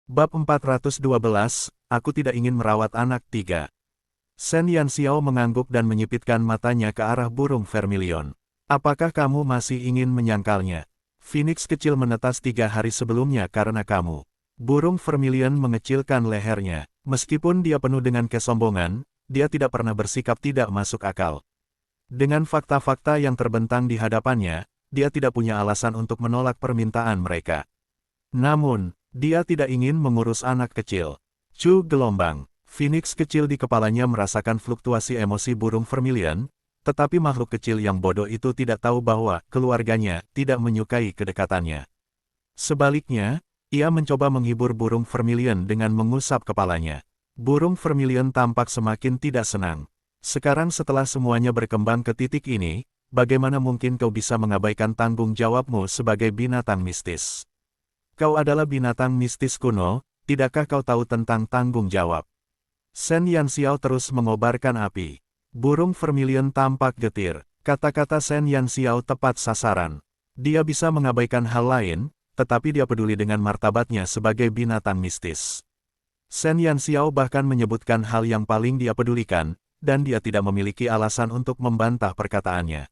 Bab 412, Aku tidak ingin merawat anak 3. Sen Yanxiao mengangguk dan menyipitkan matanya ke arah burung vermilion. Apakah kamu masih ingin menyangkalnya? Phoenix kecil menetas 3 hari sebelumnya karena kamu. Burung vermilion mengecilkan lehernya. Meskipun dia penuh dengan kesombongan, dia tidak pernah bersikap tidak masuk akal. Dengan fakta-fakta yang terbentang di hadapannya, dia tidak punya alasan untuk menolak permintaan mereka. Namun, dia tidak ingin mengurus anak kecil. Cu gelombang. Phoenix kecil di kepalanya merasakan fluktuasi emosi burung vermilion, tetapi makhluk kecil yang bodoh itu tidak tahu bahwa keluarganya tidak menyukai kedekatannya. Sebaliknya, ia mencoba menghibur burung vermilion dengan mengusap kepalanya. Burung vermilion tampak semakin tidak senang. Sekarang setelah semuanya berkembang ke titik ini, bagaimana mungkin kau bisa mengabaikan tanggung jawabmu sebagai binatang mistis? Kau adalah binatang mistis kuno, tidakkah kau tahu tentang tanggung jawab? Sen Yanxiao terus mengobarkan api. Burung vermilion tampak getir. Kata-kata Sen Yanxiao tepat sasaran. Dia bisa mengabaikan hal lain, tetapi dia peduli dengan martabatnya sebagai binatang mistis. Sen Yanxiao bahkan menyebutkan hal yang paling dia pedulikan, dan dia tidak memiliki alasan untuk membantah perkataannya.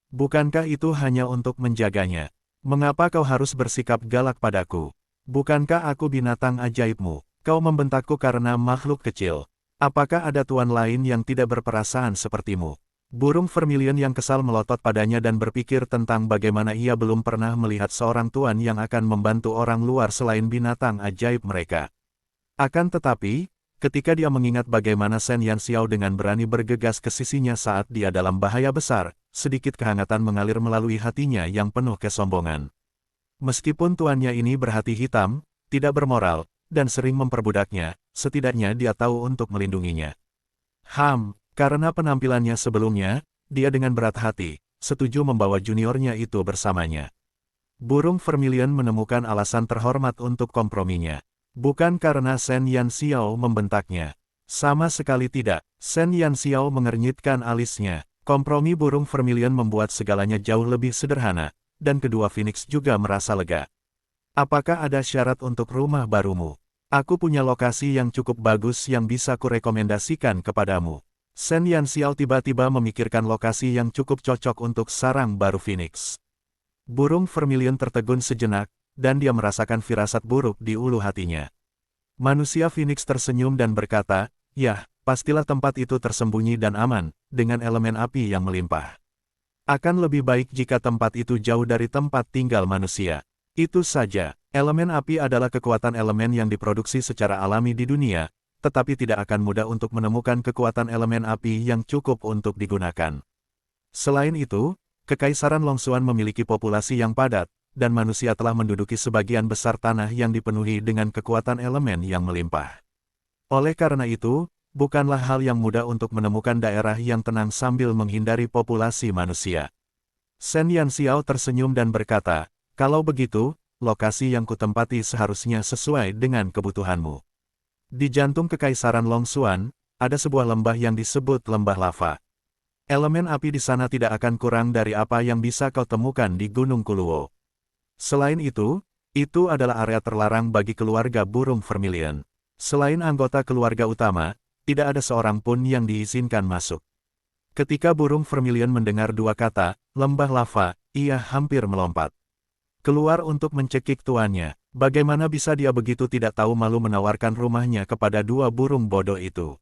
Bukankah itu hanya untuk menjaganya? Mengapa kau harus bersikap galak padaku? Bukankah aku binatang ajaibmu? Kau membentakku karena makhluk kecil. Apakah ada tuan lain yang tidak berperasaan sepertimu? Burung vermilion yang kesal melotot padanya dan berpikir tentang bagaimana ia belum pernah melihat seorang tuan yang akan membantu orang luar selain binatang ajaib mereka. Akan tetapi, ketika dia mengingat bagaimana Sen Yanxiao dengan berani bergegas ke sisinya saat dia dalam bahaya besar, sedikit kehangatan mengalir melalui hatinya yang penuh kesombongan. Meskipun tuannya ini berhati hitam, tidak bermoral, dan sering memperbudaknya, setidaknya dia tahu untuk melindunginya. Karena penampilannya sebelumnya, dia dengan berat hati, setuju membawa juniornya itu bersamanya. Burung vermilion menemukan alasan terhormat untuk komprominya. Bukan karena Sen Yanxiao membentaknya. Sama sekali tidak. Sen Yanxiao mengernyitkan alisnya. Kompromi burung vermilion membuat segalanya jauh lebih sederhana, dan kedua Phoenix juga merasa lega. Apakah ada syarat untuk rumah barumu? Aku punya lokasi yang cukup bagus yang bisa kurekomendasikan kepadamu. Sen Yanxiao tiba-tiba memikirkan lokasi yang cukup cocok untuk sarang baru Phoenix. Burung vermilion tertegun sejenak, dan dia merasakan firasat buruk di ulu hatinya. Manusia Phoenix tersenyum dan berkata, "Yah, pastilah tempat itu tersembunyi dan aman, dengan elemen api yang melimpah. Akan lebih baik jika tempat itu jauh dari tempat tinggal manusia. Itu saja, elemen api adalah kekuatan elemen yang diproduksi secara alami di dunia, tetapi tidak akan mudah untuk menemukan kekuatan elemen api yang cukup untuk digunakan. Selain itu, Kekaisaran Longxuan memiliki populasi yang padat, dan manusia telah menduduki sebagian besar tanah yang dipenuhi dengan kekuatan elemen yang melimpah. Oleh karena itu, bukanlah hal yang mudah untuk menemukan daerah yang tenang sambil menghindari populasi manusia." Sen Yanxiao tersenyum dan berkata, "Kalau begitu, lokasi yang kutempati seharusnya sesuai dengan kebutuhanmu. Di jantung Kekaisaran Longxuan, ada sebuah lembah yang disebut Lembah Lava. Elemen api di sana tidak akan kurang dari apa yang bisa kau temukan di Gunung Kuluo. Selain itu adalah area terlarang bagi keluarga burung vermilion. Selain anggota keluarga utama, tidak ada seorang pun yang diizinkan masuk." Ketika burung vermilion mendengar dua kata, lembah lava, ia hampir melompat keluar untuk mencekik tuannya. Bagaimana bisa dia begitu tidak tahu malu menawarkan rumahnya kepada dua burung bodoh itu?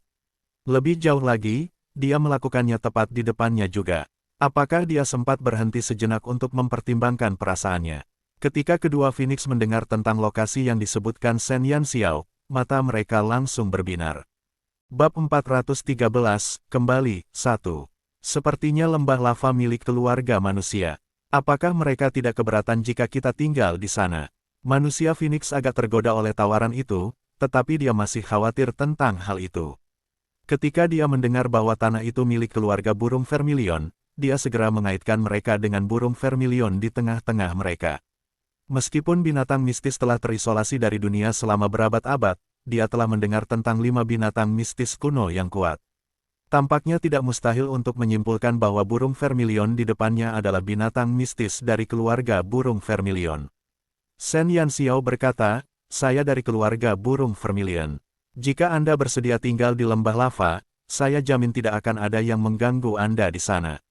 Lebih jauh lagi, dia melakukannya tepat di depannya juga. Apakah dia sempat berhenti sejenak untuk mempertimbangkan perasaannya? Ketika kedua Phoenix mendengar tentang lokasi yang disebutkan Sen Yanxiao, mata mereka langsung berbinar. Bab 413, kembali, 1. Sepertinya lembah lava milik keluarga manusia. Apakah mereka tidak keberatan jika kita tinggal di sana? Manusia Phoenix agak tergoda oleh tawaran itu, tetapi dia masih khawatir tentang hal itu. Ketika dia mendengar bahwa tanah itu milik keluarga burung vermilion, dia segera mengaitkan mereka dengan burung vermilion di tengah-tengah mereka. Meskipun binatang mistis telah terisolasi dari dunia selama berabad-abad, dia telah mendengar tentang 5 binatang mistis kuno yang kuat. Tampaknya tidak mustahil untuk menyimpulkan bahwa burung vermilion di depannya adalah binatang mistis dari keluarga burung vermilion. Sen Yanxiao berkata, saya dari keluarga burung vermilion. Jika Anda bersedia tinggal di lembah lava, saya jamin tidak akan ada yang mengganggu Anda di sana.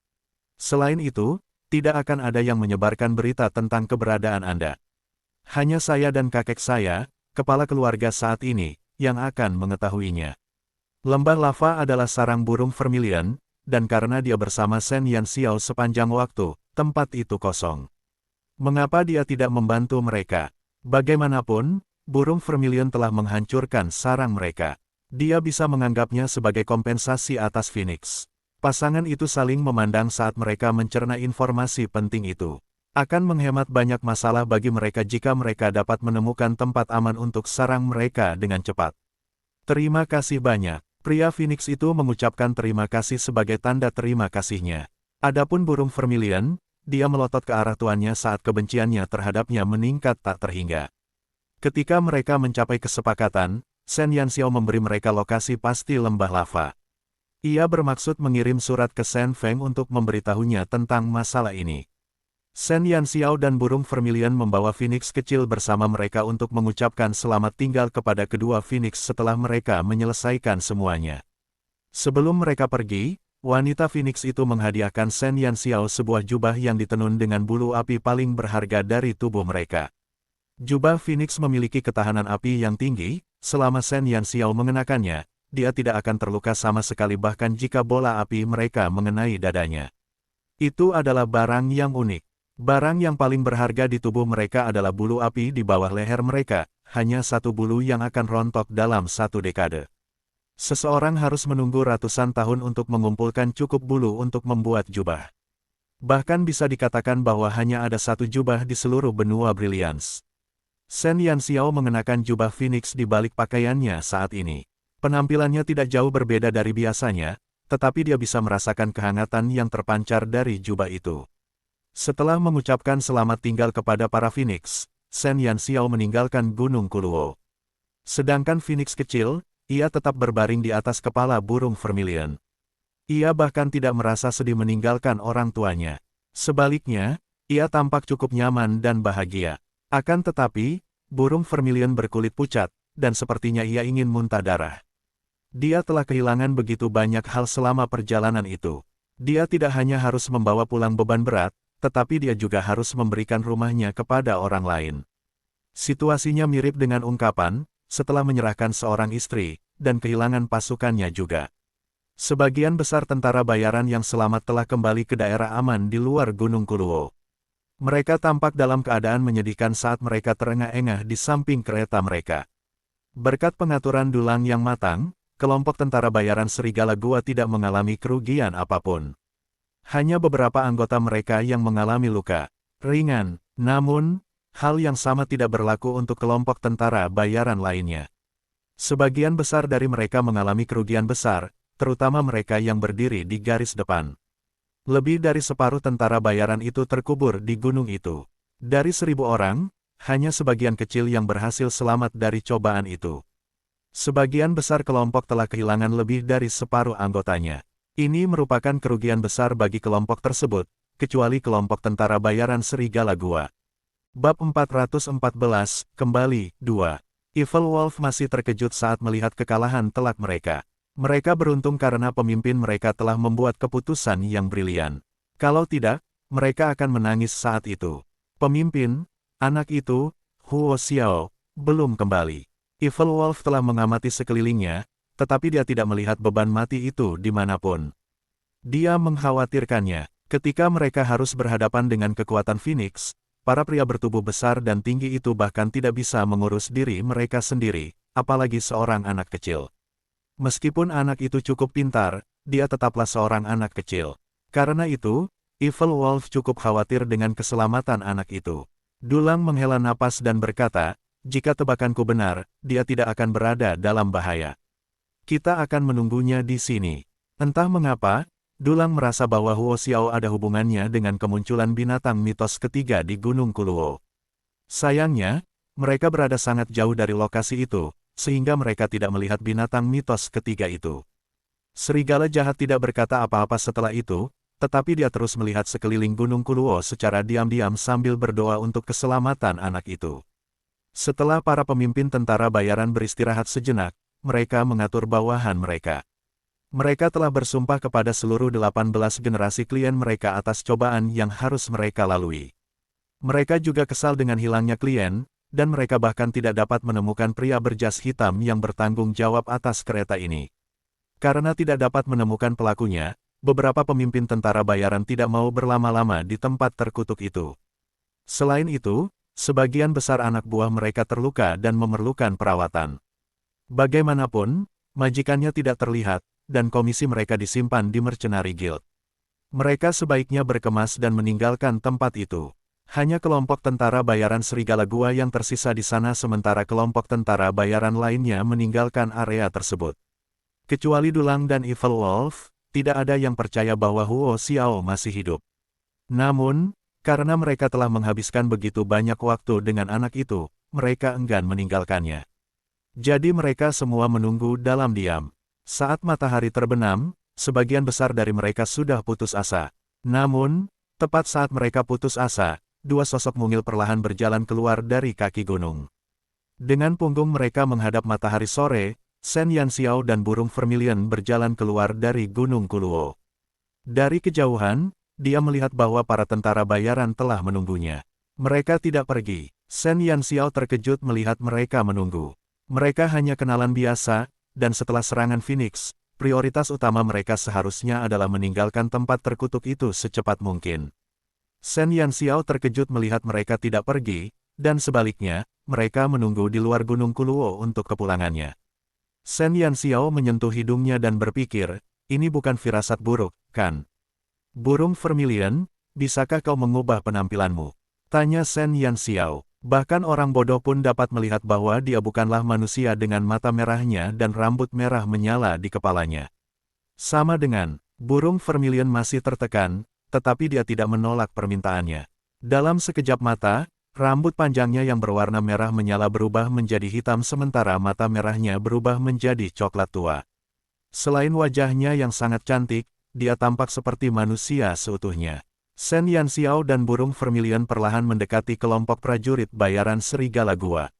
Selain itu, tidak akan ada yang menyebarkan berita tentang keberadaan Anda. Hanya saya dan kakek saya, kepala keluarga saat ini, yang akan mengetahuinya. Lembah lava adalah sarang burung vermilion, dan karena dia bersama Shen Yanxiao sepanjang waktu, tempat itu kosong. Mengapa dia tidak membantu mereka? Bagaimanapun, burung vermilion telah menghancurkan sarang mereka. Dia bisa menganggapnya sebagai kompensasi atas Phoenix. Pasangan itu saling memandang saat mereka mencerna informasi penting itu. Akan menghemat banyak masalah bagi mereka jika mereka dapat menemukan tempat aman untuk sarang mereka dengan cepat. Terima kasih banyak. Pria Phoenix itu mengucapkan terima kasih sebagai tanda terima kasihnya. Adapun burung vermilion, dia melotot ke arah tuannya saat kebenciannya terhadapnya meningkat tak terhingga. Ketika mereka mencapai kesepakatan, Shen Yanxiao memberi mereka lokasi pasti lembah lava. Ia bermaksud mengirim surat ke Shen Feng untuk memberitahunya tentang masalah ini. Shen Yanxiao dan burung vermilion membawa Phoenix kecil bersama mereka untuk mengucapkan selamat tinggal kepada kedua Phoenix setelah mereka menyelesaikan semuanya. Sebelum mereka pergi, wanita Phoenix itu menghadiahkan Shen Yanxiao sebuah jubah yang ditenun dengan bulu api paling berharga dari tubuh mereka. Jubah Phoenix memiliki ketahanan api yang tinggi, selama Shen Yanxiao mengenakannya, dia tidak akan terluka sama sekali bahkan jika bola api mereka mengenai dadanya. Itu adalah barang yang unik. Barang yang paling berharga di tubuh mereka adalah bulu api di bawah leher mereka, hanya satu bulu yang akan rontok dalam 1 dekade. Seseorang harus menunggu ratusan tahun untuk mengumpulkan cukup bulu untuk membuat jubah. Bahkan bisa dikatakan bahwa hanya ada satu jubah di seluruh benua Brilliance. Shen Yanxiao mengenakan jubah Phoenix di balik pakaiannya saat ini. Penampilannya tidak jauh berbeda dari biasanya, tetapi dia bisa merasakan kehangatan yang terpancar dari jubah itu. Setelah mengucapkan selamat tinggal kepada para Phoenix, Shen Yanxiao meninggalkan Gunung Kuluo. Sedangkan Phoenix kecil, ia tetap berbaring di atas kepala burung vermilion. Ia bahkan tidak merasa sedih meninggalkan orang tuanya. Sebaliknya, ia tampak cukup nyaman dan bahagia. Akan tetapi, burung vermilion berkulit pucat, dan sepertinya ia ingin muntah darah. Dia telah kehilangan begitu banyak hal selama perjalanan itu. Dia tidak hanya harus membawa pulang beban berat, tetapi dia juga harus memberikan rumahnya kepada orang lain. Situasinya mirip dengan ungkapan, setelah menyerahkan seorang istri, dan kehilangan pasukannya juga. Sebagian besar tentara bayaran yang selamat telah kembali ke daerah aman di luar Gunung Kuluo. Mereka tampak dalam keadaan menyedihkan saat mereka terengah-engah di samping kereta mereka. Berkat pengaturan dulang yang matang, kelompok tentara bayaran Serigala Gua tidak mengalami kerugian apapun. Hanya beberapa anggota mereka yang mengalami luka ringan, namun, hal yang sama tidak berlaku untuk kelompok tentara bayaran lainnya. Sebagian besar dari mereka mengalami kerugian besar, terutama mereka yang berdiri di garis depan. Lebih dari separuh tentara bayaran itu terkubur di gunung itu. Dari 1.000 orang, hanya sebagian kecil yang berhasil selamat dari cobaan itu. Sebagian besar kelompok telah kehilangan lebih dari separuh anggotanya. Ini merupakan kerugian besar bagi kelompok tersebut, kecuali kelompok tentara bayaran Serigala Gua. Bab 414, kembali, 2. Evil Wolf masih terkejut saat melihat kekalahan telak mereka. Mereka beruntung karena pemimpin mereka telah membuat keputusan yang brilian. Kalau tidak, mereka akan menangis saat itu. Pemimpin, anak itu, Huo Xiao, belum kembali. Evil Wolf telah mengamati sekelilingnya, tetapi dia tidak melihat beban mati itu dimanapun. Dia mengkhawatirkannya. Ketika mereka harus berhadapan dengan kekuatan Phoenix, para pria bertubuh besar dan tinggi itu bahkan tidak bisa mengurus diri mereka sendiri, apalagi seorang anak kecil. Meskipun anak itu cukup pintar, dia tetaplah seorang anak kecil. Karena itu, Evil Wolf cukup khawatir dengan keselamatan anak itu. Dulang menghela napas dan berkata, jika tebakanku benar, dia tidak akan berada dalam bahaya. Kita akan menunggunya di sini. Entah mengapa, Dulang merasa bahwa Huo Xiao ada hubungannya dengan kemunculan binatang mitos ketiga di Gunung Kuluo. Sayangnya, mereka berada sangat jauh dari lokasi itu, sehingga mereka tidak melihat binatang mitos ketiga itu. Serigala jahat tidak berkata apa-apa setelah itu, tetapi dia terus melihat sekeliling Gunung Kuluo secara diam-diam sambil berdoa untuk keselamatan anak itu. Setelah para pemimpin tentara bayaran beristirahat sejenak, mereka mengatur bawahan mereka. Mereka telah bersumpah kepada seluruh 18 generasi klien mereka atas cobaan yang harus mereka lalui. Mereka juga kesal dengan hilangnya klien, dan mereka bahkan tidak dapat menemukan pria berjas hitam yang bertanggung jawab atas kereta ini. Karena tidak dapat menemukan pelakunya, beberapa pemimpin tentara bayaran tidak mau berlama-lama di tempat terkutuk itu. Selain itu, sebagian besar anak buah mereka terluka dan memerlukan perawatan. Bagaimanapun, majikannya tidak terlihat, dan komisi mereka disimpan di Mercenary Guild. Mereka sebaiknya berkemas dan meninggalkan tempat itu. Hanya kelompok tentara bayaran Serigala Gua yang tersisa di sana sementara kelompok tentara bayaran lainnya meninggalkan area tersebut. Kecuali Dulang dan Evil Wolf, tidak ada yang percaya bahwa Huo Xiao masih hidup. Namun, karena mereka telah menghabiskan begitu banyak waktu dengan anak itu, mereka enggan meninggalkannya. Jadi mereka semua menunggu dalam diam. Saat matahari terbenam, sebagian besar dari mereka sudah putus asa. Namun, tepat saat mereka putus asa, dua sosok mungil perlahan berjalan keluar dari kaki gunung. Dengan punggung mereka menghadap matahari sore, Shen Yanxiao dan burung vermilion berjalan keluar dari Gunung Kuluo. Dari kejauhan, dia melihat bahwa para tentara bayaran telah menunggunya. Mereka tidak pergi. Shen Yanxiao terkejut melihat mereka menunggu. Mereka hanya kenalan biasa, dan setelah serangan Phoenix, prioritas utama mereka seharusnya adalah meninggalkan tempat terkutuk itu secepat mungkin. Shen Yanxiao terkejut melihat mereka tidak pergi, dan sebaliknya, mereka menunggu di luar Gunung Kuluo untuk kepulangannya. Shen Yanxiao menyentuh hidungnya dan berpikir, ini bukan firasat buruk, kan? Burung vermilion, bisakah kau mengubah penampilanmu? Tanya Shen Yanxiao. Bahkan orang bodoh pun dapat melihat bahwa dia bukanlah manusia dengan mata merahnya dan rambut merah menyala di kepalanya. Sama dengan, burung vermilion masih tertekan, tetapi dia tidak menolak permintaannya. Dalam sekejap mata, rambut panjangnya yang berwarna merah menyala berubah menjadi hitam sementara mata merahnya berubah menjadi coklat tua. Selain wajahnya yang sangat cantik, dia tampak seperti manusia seutuhnya. Shen Yanxiao dan burung vermilion perlahan mendekati kelompok prajurit bayaran Serigala Gua.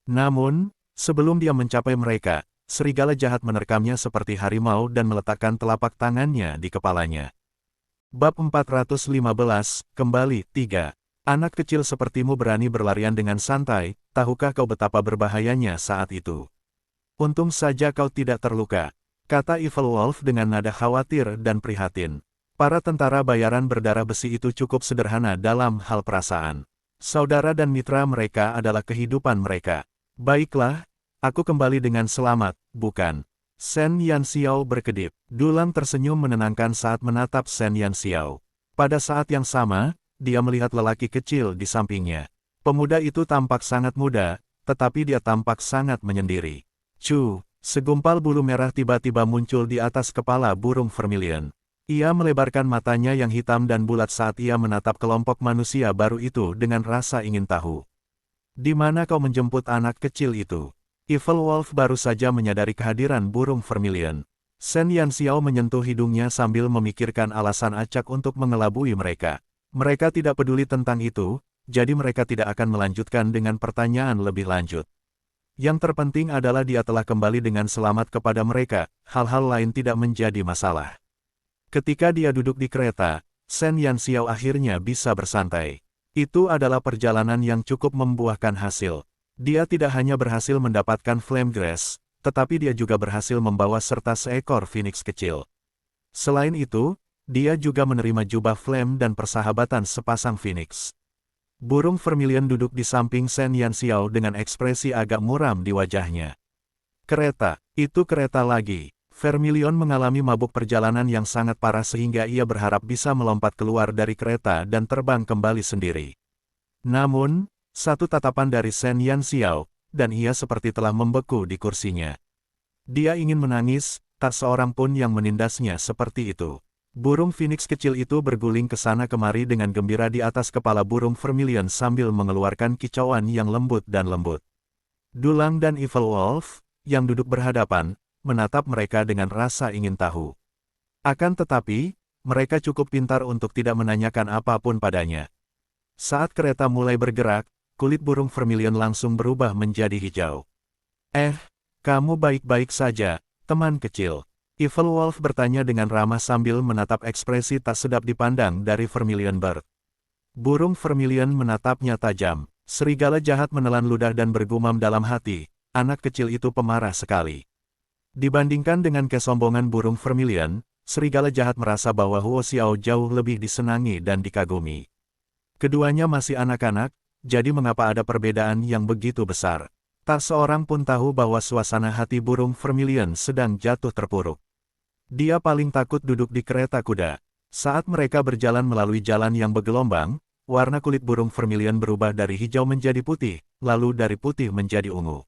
Namun, sebelum dia mencapai mereka, serigala jahat menerkamnya seperti harimau dan meletakkan telapak tangannya di kepalanya. Bab 415, kembali, 3. Anak kecil sepertimu berani berlarian dengan santai, tahukah kau betapa berbahayanya saat itu? Untung saja kau tidak terluka, kata Evil Wolf dengan nada khawatir dan prihatin. Para tentara bayaran berdarah besi itu cukup sederhana dalam hal perasaan. Saudara dan mitra mereka adalah kehidupan mereka. Baiklah, aku kembali dengan selamat, bukan? Shen Yanxiao berkedip. Dulang tersenyum menenangkan saat menatap Shen Yanxiao. Pada saat yang sama, dia melihat lelaki kecil di sampingnya. Pemuda itu tampak sangat muda, tetapi dia tampak sangat menyendiri. Segumpal bulu merah tiba-tiba muncul di atas kepala burung vermilion. Ia melebarkan matanya yang hitam dan bulat saat ia menatap kelompok manusia baru itu dengan rasa ingin tahu. Di mana kau menjemput anak kecil itu? Evil Wolf baru saja menyadari kehadiran burung vermilion. Shen Yanxiao menyentuh hidungnya sambil memikirkan alasan acak untuk mengelabui mereka. Mereka tidak peduli tentang itu, jadi mereka tidak akan melanjutkan dengan pertanyaan lebih lanjut. Yang terpenting adalah dia telah kembali dengan selamat kepada mereka, hal-hal lain tidak menjadi masalah. Ketika dia duduk di kereta, Shen Yanxiao akhirnya bisa bersantai. Itu adalah perjalanan yang cukup membuahkan hasil. Dia tidak hanya berhasil mendapatkan Flame Grass, tetapi dia juga berhasil membawa serta seekor Phoenix kecil. Selain itu, dia juga menerima jubah Flame dan persahabatan sepasang Phoenix. Burung vermilion duduk di samping Shen Yanxiao dengan ekspresi agak muram di wajahnya. Kereta, itu kereta lagi. Vermilion mengalami mabuk perjalanan yang sangat parah sehingga ia berharap bisa melompat keluar dari kereta dan terbang kembali sendiri. Namun, satu tatapan dari Shen Yanxiao, dan ia seperti telah membeku di kursinya. Dia ingin menangis, tak seorang pun yang menindasnya seperti itu. Burung Phoenix kecil itu berguling ke sana kemari dengan gembira di atas kepala burung vermilion sambil mengeluarkan kicauan yang lembut dan lembut. Dulang dan Evil Wolf, yang duduk berhadapan, menatap mereka dengan rasa ingin tahu. Akan tetapi, mereka cukup pintar untuk tidak menanyakan apapun padanya. Saat kereta mulai bergerak, kulit burung vermilion langsung berubah menjadi hijau. Kamu baik-baik saja, teman kecil? Evil Wolf bertanya dengan ramah sambil menatap ekspresi tak sedap dipandang dari Vermilion Bird. Burung vermilion menatapnya tajam. Serigala jahat menelan ludah dan bergumam dalam hati, anak kecil itu pemarah sekali. Dibandingkan dengan kesombongan burung vermilion, serigala jahat merasa bahwa Huo Xiao jauh lebih disenangi dan dikagumi. Keduanya masih anak-anak, jadi mengapa ada perbedaan yang begitu besar? Tak seorang pun tahu bahwa suasana hati burung vermilion sedang jatuh terpuruk. Dia paling takut duduk di kereta kuda. Saat mereka berjalan melalui jalan yang bergelombang, warna kulit burung vermilion berubah dari hijau menjadi putih, lalu dari putih menjadi ungu.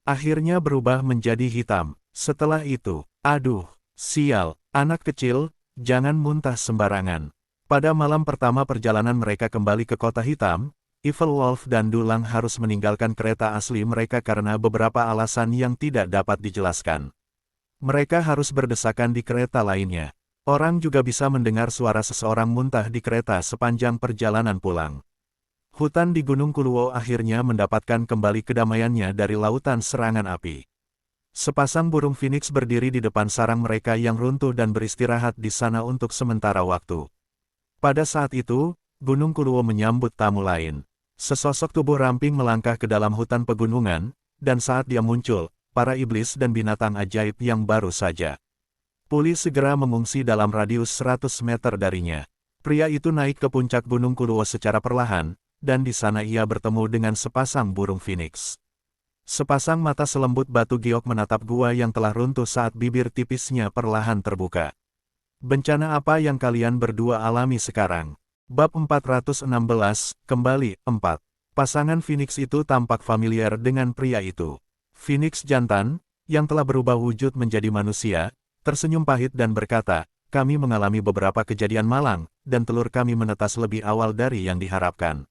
Akhirnya berubah menjadi hitam. Setelah itu, aduh, sial, anak kecil, jangan muntah sembarangan. Pada malam pertama perjalanan mereka kembali ke kota hitam, Evil Wolf dan Dulang harus meninggalkan kereta asli mereka karena beberapa alasan yang tidak dapat dijelaskan. Mereka harus berdesakan di kereta lainnya. Orang juga bisa mendengar suara seseorang muntah di kereta sepanjang perjalanan pulang. Hutan di Gunung Kuluo akhirnya mendapatkan kembali kedamaiannya dari lautan serangan api. Sepasang burung phoenix berdiri di depan sarang mereka yang runtuh dan beristirahat di sana untuk sementara waktu. Pada saat itu, Gunung Kuluo menyambut tamu lain. Sesosok tubuh ramping melangkah ke dalam hutan pegunungan, dan saat dia muncul, para iblis dan binatang ajaib yang baru saja pulih segera mengungsi dalam radius 100 meter darinya. Pria itu naik ke puncak Gunung Kuluo secara perlahan, dan di sana ia bertemu dengan sepasang burung phoenix. Sepasang mata selembut batu giok menatap gua yang telah runtuh saat bibir tipisnya perlahan terbuka. Bencana apa yang kalian berdua alami sekarang? Bab 416, kembali, 4. Pasangan Phoenix itu tampak familiar dengan pria itu. Phoenix jantan, yang telah berubah wujud menjadi manusia, tersenyum pahit dan berkata, kami mengalami beberapa kejadian malang, dan telur kami menetas lebih awal dari yang diharapkan.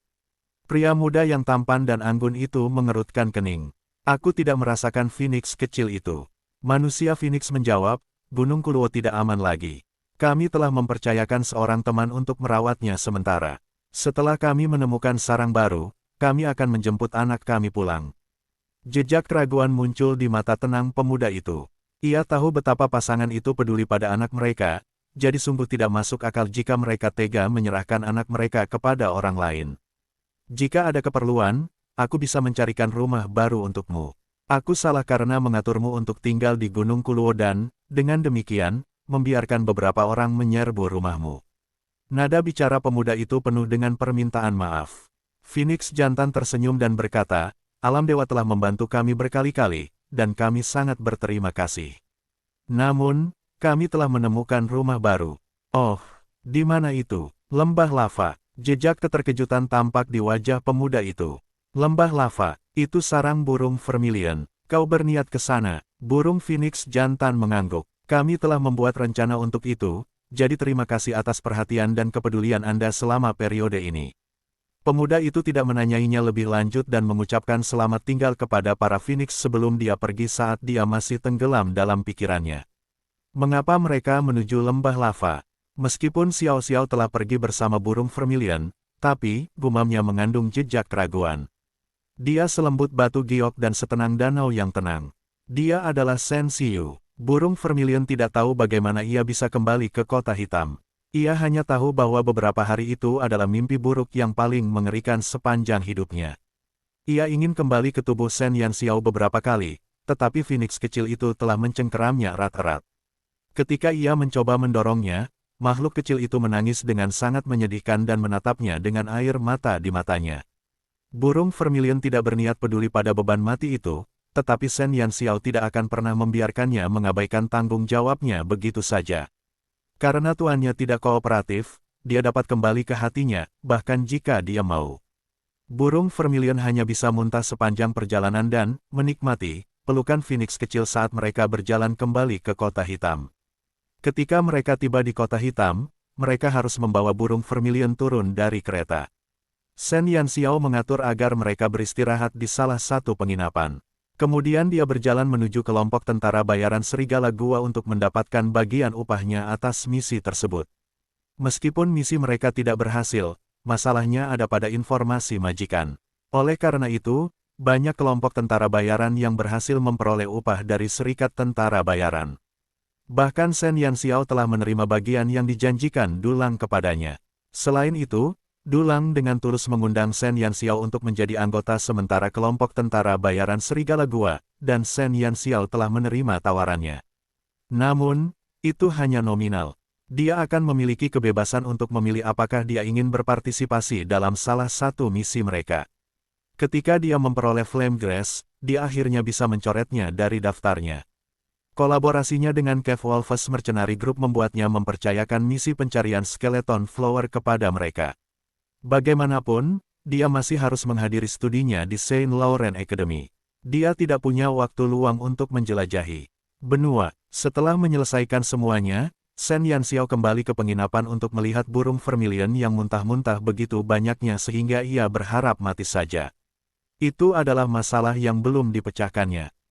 Pria muda yang tampan dan anggun itu mengerutkan kening. Aku tidak merasakan Phoenix kecil itu. Manusia Phoenix menjawab, Gunung Kuluo tidak aman lagi. Kami telah mempercayakan seorang teman untuk merawatnya sementara. Setelah kami menemukan sarang baru, kami akan menjemput anak kami pulang. Jejak keraguan muncul di mata tenang pemuda itu. Ia tahu betapa pasangan itu peduli pada anak mereka, jadi sungguh tidak masuk akal jika mereka tega menyerahkan anak mereka kepada orang lain. Jika ada keperluan, aku bisa mencarikan rumah baru untukmu. Aku salah karena mengaturmu untuk tinggal di Gunung Kuluo dan, dengan demikian, membiarkan beberapa orang menyerbu rumahmu. Nada bicara pemuda itu penuh dengan permintaan maaf. Phoenix jantan tersenyum dan berkata, alam dewa telah membantu kami berkali-kali, dan kami sangat berterima kasih. Namun, kami telah menemukan rumah baru. Oh, di mana itu? Lembah lava. Jejak keterkejutan tampak di wajah pemuda itu. Lembah lava, itu sarang burung vermilion. Kau berniat ke sana. Burung Phoenix jantan mengangguk. Kami telah membuat rencana untuk itu, jadi terima kasih atas perhatian dan kepedulian Anda selama periode ini. Pemuda itu tidak menanyainya lebih lanjut dan mengucapkan selamat tinggal kepada para Phoenix sebelum dia pergi saat dia masih tenggelam dalam pikirannya. Mengapa mereka menuju lembah lava? Meskipun Xiao Xiao telah pergi bersama burung vermilion, tapi, gumamnya mengandung jejak keraguan. Dia selembut batu giok dan setenang danau yang tenang. Dia adalah Shen Xiu. Burung vermilion tidak tahu bagaimana ia bisa kembali ke kota hitam. Ia hanya tahu bahwa beberapa hari itu adalah mimpi buruk yang paling mengerikan sepanjang hidupnya. Ia ingin kembali ke tubuh Shen Yanxiao beberapa kali, tetapi Phoenix kecil itu telah mencengkeramnya erat-erat. Ketika ia mencoba mendorongnya, makhluk kecil itu menangis dengan sangat menyedihkan dan menatapnya dengan air mata di matanya. Burung vermilion tidak berniat peduli pada beban mati itu, tetapi Shen Yanxiao tidak akan pernah membiarkannya mengabaikan tanggung jawabnya begitu saja. Karena tuannya tidak kooperatif, dia dapat kembali ke hatinya, bahkan jika dia mau. Burung vermilion hanya bisa muntah sepanjang perjalanan dan menikmati pelukan Phoenix kecil saat mereka berjalan kembali ke kota hitam. Ketika mereka tiba di kota hitam, mereka harus membawa burung vermilion turun dari kereta. Shen Yanxiao mengatur agar mereka beristirahat di salah satu penginapan. Kemudian dia berjalan menuju kelompok tentara bayaran serigala gua untuk mendapatkan bagian upahnya atas misi tersebut. Meskipun misi mereka tidak berhasil, masalahnya ada pada informasi majikan. Oleh karena itu, banyak kelompok tentara bayaran yang berhasil memperoleh upah dari Serikat Tentara Bayaran. Bahkan Shen Yanxiao telah menerima bagian yang dijanjikan Dulang kepadanya. Selain itu, Dulang dengan tulus mengundang Shen Yanxiao untuk menjadi anggota sementara kelompok tentara bayaran Serigala Gua, dan Shen Yanxiao telah menerima tawarannya. Namun, itu hanya nominal. Dia akan memiliki kebebasan untuk memilih apakah dia ingin berpartisipasi dalam salah satu misi mereka. Ketika dia memperoleh Flame Grass, dia akhirnya bisa mencoretnya dari daftarnya. Kolaborasinya dengan Cave Wolves Mercenary Group membuatnya mempercayakan misi pencarian Skeleton Flower kepada mereka. Bagaimanapun, dia masih harus menghadiri studinya di Saint Laurent Academy. Dia tidak punya waktu luang untuk menjelajahi benua. Setelah menyelesaikan semuanya, Shen Yanxiao kembali ke penginapan untuk melihat burung vermilion yang muntah-muntah begitu banyaknya sehingga ia berharap mati saja. Itu adalah masalah yang belum dipecahkannya.